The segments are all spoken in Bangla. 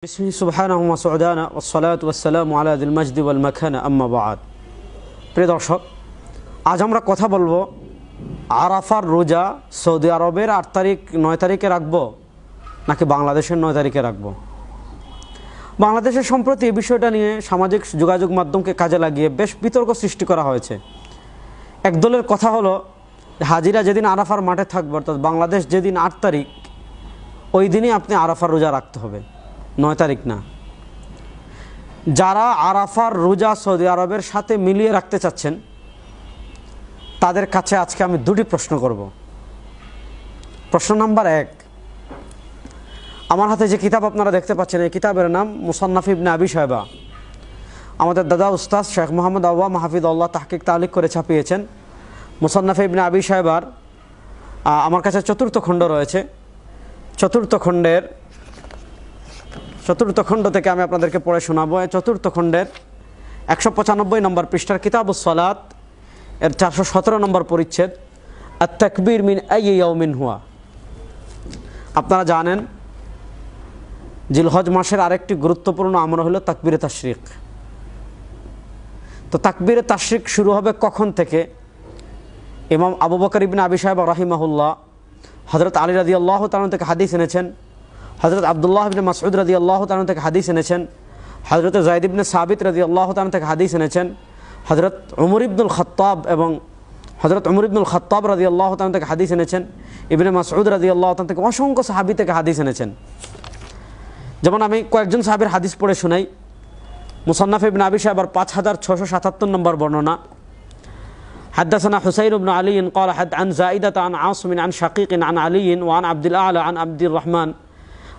বিসমিল্লাহি সুবহানাহু ওয়া সুবহানা ওয়াসসালাতু ওয়াসসালামু আলা যিল মাজদি ওয়াল মাকানা আম্মা বা'দ। প্রিয় দর্শক, আজ আমরা কথা বলবো আরাফার রোজা সৌদি আরবের ৮ তারিখ ৯ তারিখে রাখবো নাকি বাংলাদেশের ৯ তারিখে রাখবো। বাংলাদেশের সম্প্রতি এই বিষয়টা নিয়ে সামাজিক যোগাযোগ মাধ্যমকে কাজে লাগিয়ে বেশ বিতর্ক সৃষ্টি করা হয়েছে। একদলের কথা হলো হাজিরা যেদিন আরাফার মাঠে থাকবে, অর্থাৎ বাংলাদেশ যেদিন ৮ তারিখ, ওই দিনই আপনি আরাফার রোজা রাখতে হবে, ৯ তারিখ না। যারা আরাফার রোজা সৌদি আরবের সাথে মিলিয়ে রাখতে চাচ্ছেন তাদের কাছে আজকে আমি দুটি প্রশ্ন করব। প্রশ্ন নাম্বার ১, আমার হাতে যে কিতাব আপনারা দেখতে পাচ্ছেন, এই কিতাবের নাম মুসান্নাফ ইবনে আবি শায়বা। আমাদের দাদা উস্তাদ শেখ মোহাম্মদ আওয়াম হাফিজাহুল্লাহ তাহকিক তালিক করে ছাপিয়েছেন। মুসান্নাফ ইবনে আবি শায়বার আমার কাছে ৪র্থ খণ্ড রয়েছে। ৪র্থ খণ্ড থেকে আমি আপনাদেরকে পড়ে শোনাবো। ৪র্থ খণ্ডের ১৯৫ নম্বর পৃষ্ঠার কিতাবুস সালাত এর ৪১৭ নম্বর পরিচ্ছেদ, আত তাকবীর মিন আইয়ি ইয়াউমিন হুয়া। আপনারা জানেন জিলহজ মাসের আরেকটি গুরুত্বপূর্ণ আমল হলো তাকবীরে তাশরিক। তো তাকবীরে তাশরিক শুরু হবে কখন থেকে? ইমাম আবু বকর ইবনে আবি শায়বা রাহিমাহুল্লাহ হযরত আলী রাদিয়াল্লাহু তাআলা থেকে হাদিস এনেছেন, হযরত আব্দুল্লাহ ইবনে মাসউদ রাদিয়াল্লাহু তাআলা থেকে হাদিস এনেছেন, হযরত যায়েদ ইবনে সাবিত রাদিয়াল্লাহু তাআলা থেকে হাদিস এনেছেন, হযরত উমর ইবনুল খাত্তাব এবং হযরত উমর ইবনুল খাত্তাব রাদিয়াল্লাহু তাআলা থেকে হাদিস এনেছেন, ইবনে মাসউদ রাদিয়াল্লাহু তাআলা থেকে অসংখ্য সাহাবী থেকে হাদিস এনেছেন। যেমন আমি কয়েকজন সাহাবীর হাদিস পড়ে শোনাই। মুসান্নাফ ইবনে আবি শায়বার 5677 নম্বর বর্ণনা, حدثنا حسين بن علي قال حد عن زائدة عن عاصم عن شقيق عن علي وعن عبد الأعلى عن عبد الرحمن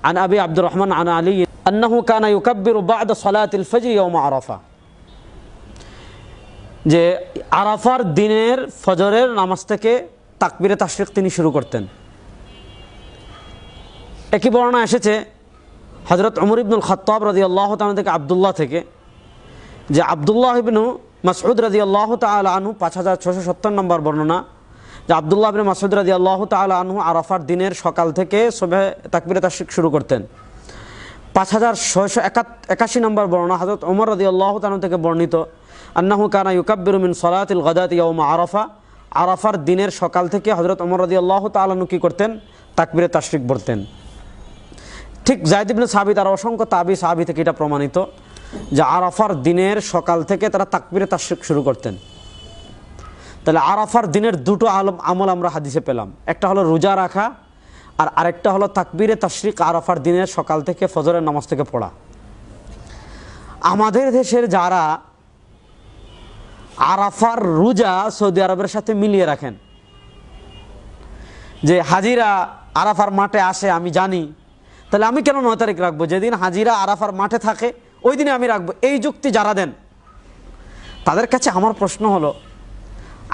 عن أبي عبد الرحمن عن علي أنه كان يكبر بعد صلاة الفجر يوم عرفة। যে আরাফার দিনের ফজরের নামাজ থেকে তাকবীরে তাশরিক তিনি শুরু করতেন। একই বর্ণনা এসেছে হযরত উমর ইবনুল খাত্তাব রাদিয়াল্লাহু তাআলা থেকে আব্দুল্লাহ থেকে, যে আব্দুল্লাহ ইবনু মাসউদ রাদিয়াল্লাহু তাআলা আনহু 5670 নম্বর বর্ণনা, যে আব্দুল্লাহ ইবনে মাসউদ রাদিয়াল্লাহু তাআলা আনহু আরাফার দিনের সকাল থেকে সুবহে তাকবীরে তাশরিক শুরু করতেন। 5681 নম্বর বর্ণনা হযরত ওমর রাদিয়াল্লাহু তাআলা থেকে বর্ণিত, আন্নাহু কানা ইউকাব্বিরু মিন সালাতিল গাদাতি ইয়াউমা আরাফা। আরাফার দিনের সকাল থেকে হযরত ওমর রাদিয়াল্লাহু তাআলা কি করতেন? তাকবীরে তাশরিক পড়তেন। ঠিক যায়েদ ইবনে সাবিত আর অসংখ্য সাহাবী থেকে এটা প্রমাণিত যে আরাফার দিনের সকাল থেকে তারা তাকবীরে তাশরিক শুরু করতেন। তাহলে আরাফার দিনের দুটো আমল আমরা হাদিসে পেলাম, একটা হলো রোজা রাখা আর আরেকটা হলো তাকবীরে তাশরিক আরাফার দিনের সকাল থেকে ফজরের নামাজ থেকে পড়া। আমাদের দেশের যারা আরাফার রোজা সৌদি আরবের সাথে মিলিয়ে রাখেন, যে হাজিরা আরাফার মাঠে আসে আমি জানি, তাহলে আমি কেন ৯ তারিখ রাখবো? যেদিন হাজিরা আরাফার মাঠে থাকে ওই দিনে আমি রাখবো, এই যুক্তি যারা দেন তাদের কাছে আমার প্রশ্ন হলো,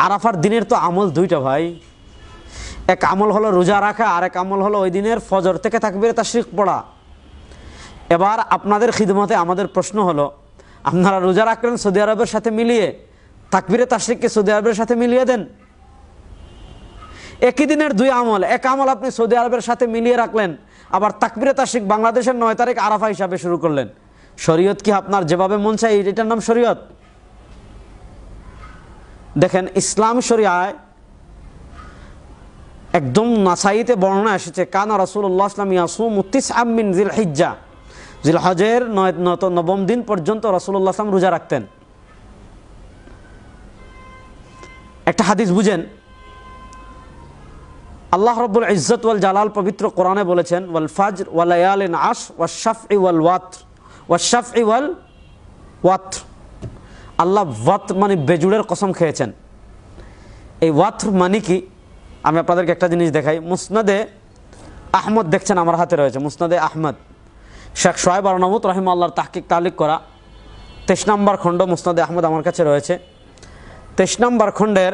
আরাফার দিনের তো আমল দুইটা ভাই। এক আমল হলো রোজা রাখা, আর এক আমল হলো ওই দিনের ফজর থেকে তাকবীরে তাশরিক পড়া। এবার আপনাদের খিদমতে আমাদের প্রশ্ন হলো, আপনারা রোজা রাখলেন সৌদি আরবের সাথে মিলিয়ে, তাকবীরে তাশরিককে সৌদি আরবের সাথে মিলিয়ে দেন। একই দিনের দুই আমল, এক আমল আপনি সৌদি আরবের সাথে মিলিয়ে রাখলেন, আবার তাকবীরে তাশরিক বাংলাদেশের ৯ তারিখ আরাফা হিসাবে শুরু করলেন। শরীয়ত কি আপনার যেভাবে মন চাই এটার নাম শরীয়ত? দেখেন, ইসলাম শরিয়ায় একদম নাসাইতে বর্ণনা এসেছে, কানা রাসূলুল্লাহ সাল্লাল্লাহু আলাইহি ওয়াসাল্লাম ইয়াসুমু তিসআম মিন জিলহিজ্জা। জিলহজের ৯ম দিন পর্যন্ত রাসূলুল্লাহ সাল্লাল্লাহু আলাইহি ওয়াসাল্লাম রোজা রাখতেন। একটা হাদিস বুঝেন, আল্লাহ রাব্বুল ইজ্জত ওয়াল জালাল পবিত্র কোরআনে বলেছেন, ওয়াল ফাজর ওয়া লায়ালিন আশর ওয়াশ শাফঈ ওয়াল ওয়াতর ওয়াশ শাফঈ ওয়াল ওয়াতর। আল্লাহ ওয়াতর মানে বেজুড়ের কসম খেয়েছেন। এই ওয়াতর মানে কি? আমি আপনাদেরকে একটা জিনিস দেখাই। মুসনাদে আহমদ দেখছেন আমার হাতে রয়েছে, মুসনাদে আহমদ, শেখ শোয়েব আরনাউত রাহিমাহুল্লাহর তাহকিক তালিক করা 23 নম্বর খণ্ড মুসনাদে আহমদ আমার কাছে রয়েছে। 23 নম্বর খণ্ডের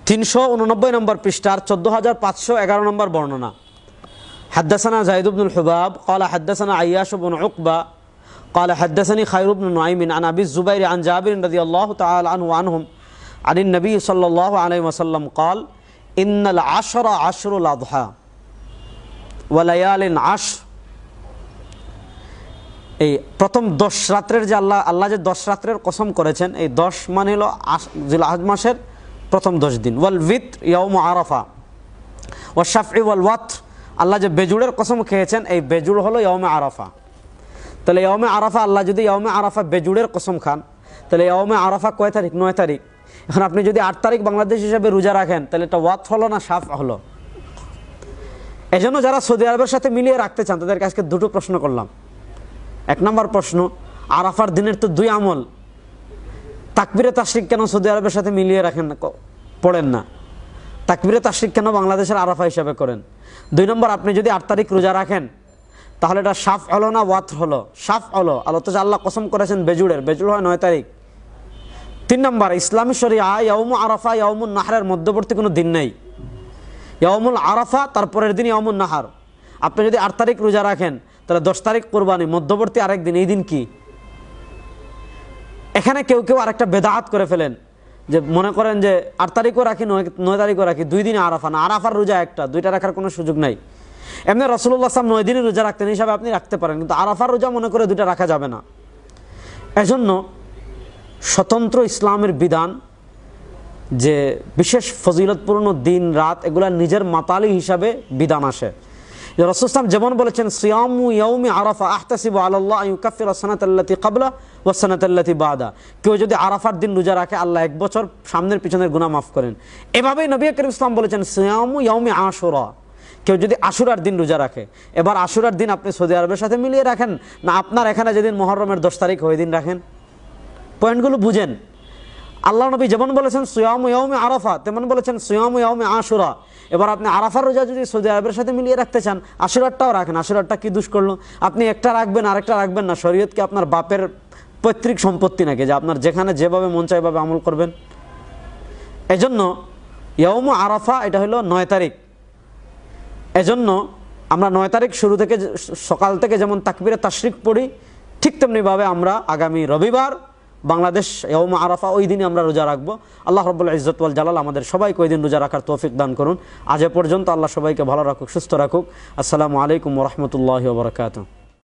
৩৮৯ নম্বর পৃষ্ঠার ১৪৫১১ নম্বর বর্ণনা। حدثنا زيد بن الحباب قال حدثنا عياش بن عقبة قال حدثني خير بن نعيم عن أبي الزبير عن جابر رضي الله تعالى عنه وعنهم عن النبي صلى الله عليه وسلم قال إن العشر عشر الأضحى। ওয়া লায়ালিন আশর, এই প্রথম 10 রাত্রের যে আল্লাহ যে 10 রাত্রের কসম করেছেন, এই 10 মানে হলো জিলহজ মাসের প্রথম 10 দিন। ওয়াল বিত্র ইয়াউম আরাফা ওয়া শাফঈ ওয়াল ওয়াতর, আল্লাহ যে বেজুড়ের কসম খেয়েছেন, এই বেজুড় হলো ইয়াউমে আরাফা। তাহলে ইয়াউমে আরাফা, আল্লাহ যদি ইয়াউমে আরাফা বেজুড়ের কসম খান, তাহলে ইয়াউমে আরাফা কয় তারিখ? 9 তারিখ। এখন আপনি যদি 8 তারিখ বাংলাদেশ হিসাবে রোজা রাখেন, তাহলে এটা ওয়াত হলো না শাফ হলো? এজন্য যারা সৌদি আরবের সাথে মিলিয়ে রাখতে চান তাদেরকে আজকে দুটো প্রশ্ন করলাম। 1 নম্বর প্রশ্ন, আরাফার দিনের তো 2 আমল, তাকবীরে তাশরিক কেন সৌদি আরবের সাথে মিলিয়ে রাখেন না, পড়েন না? তাকবীরে তাশরিক কেন বাংলাদেশের আরাফা হিসাবে করেন? 2 নম্বর, আপনি যদি 8 তারিখ রোজা রাখেন, তাহলে এটা শাফ হলো না ওয়াতর হলো? শাফ হলো। আল্লাহ কসম করেছেন বেজুড়ের, বেজুড় হয় 9 তারিখ। 3 নম্বর, ইসলামী শরিয়া ইয়াউমু আরাফা ইয়াউমুন নাহরের মধ্যবর্তী কোনো দিন নেই। ইয়াউমুল আরাফা, তারপরের দিন ইয়াউমুন নাহার। আপনি যদি 8 তারিখ রোজা রাখেন, তাহলে 10 তারিখ কোরবানি, মধ্যবর্তী আরেক দিন। এই দিন কি? এখানে কেউ কেউ আরেকটা বেদাত করে ফেলেন, যে মনে করেন যে 8 তারিখও রাখি 9 তারিখও রাখি, 2 দিনে আরাফা না, আরাফার রোজা একটা, 2টা রাখার কোনো সুযোগ নাই। এমনি রাসূলুল্লাহ সাল্লাল্লাহু আলাইহি ওয়াসাল্লাম 9 দিনের রোজা রাখতেন, হিসাবে আপনি রাখতে পারেন, কিন্তু আরাফার রোজা মনে করে 2টা রাখা যাবে না। এজন্য স্বতন্ত্র ইসলামের বিধান, যে বিশেষ ফজিলতপূর্ণ দিন রাত, এগুলা নিজের মাতালি হিসাবে বিধান আসে। রাসূল সাল্লাল্লাহু যেমন বলেছেন, সিয়ামু ইয়াউমি আরাফা আহতাসিবু আলাল্লাহ আন ইউকাফিরা সানাতাল্লাতী ক্বাবলা ওয়া সানাতাল্লাতী বাদা। কেউ যদি আরাফার দিন রোজা রাখে, আল্লাহ 1 বছর সামনের পিছনের গুনাহ মাফ করেন। এভাবেই নবী করিম সাল্লাল্লাহু বলেছেন, সিয়ামু ইয়াউমি আশুরা, কেউ যদি আশুরার দিন রোজা রাখে। এবার আশুরার দিন আপনি সৌদি আরবের সাথে মিলিয়ে রাখেন না আপনার এখানে যেদিন মুহররমের 10 তারিখ ওই দিন রাখেন? পয়েন্টগুলো বুঝেন। আল্লাহ নবী যেমন বলেছেন সিয়ামু ইয়াউমি আরাফা, তেমন বলেছেন সিয়ামু ইয়াউমি আশুরা। এবার আপনি আরাফার রোজা যদি সৌদি আরবের সাথে মিলিয়ে রাখতে চান, আশুরারটাও রাখেন। আশুরারটা কি দোষ করলো? আপনি একটা রাখবেন আরেকটা রাখবেন না? শরীয়ত কি আপনার বাপের পৈতৃক সম্পত্তি নাকি, যে আপনার যেখানে যেভাবে মন চায় এভাবে আমল করবেন? এজন্য ইয়াউমু আরাফা এটা হলো 9 তারিখ। এজন্য আমরা 9 তারিখ শুরু থেকে, সকাল থেকে যেমন তাকবীরে তাশরিক পড়ি, ঠিক তেমনিভাবে আমরা আগামী রবিবার বাংলাদেশ ইয়াউম আরাফা, ওই দিনই আমরা রোজা রাখবো। আল্লাহ রাব্বুল ইজ্জত ওয়াল জালাল আমাদের সবাইকে ওই দিন রোজা রাখার তৌফিক দান করুন। আজ এ পর্যন্ত। আল্লাহ সবাইকে ভালো রাখুক, সুস্থ রাখুক। আসসালামু আলাইকুম ওয়া রাহমাতুল্লাহি ওয়া বারাকাতুহু।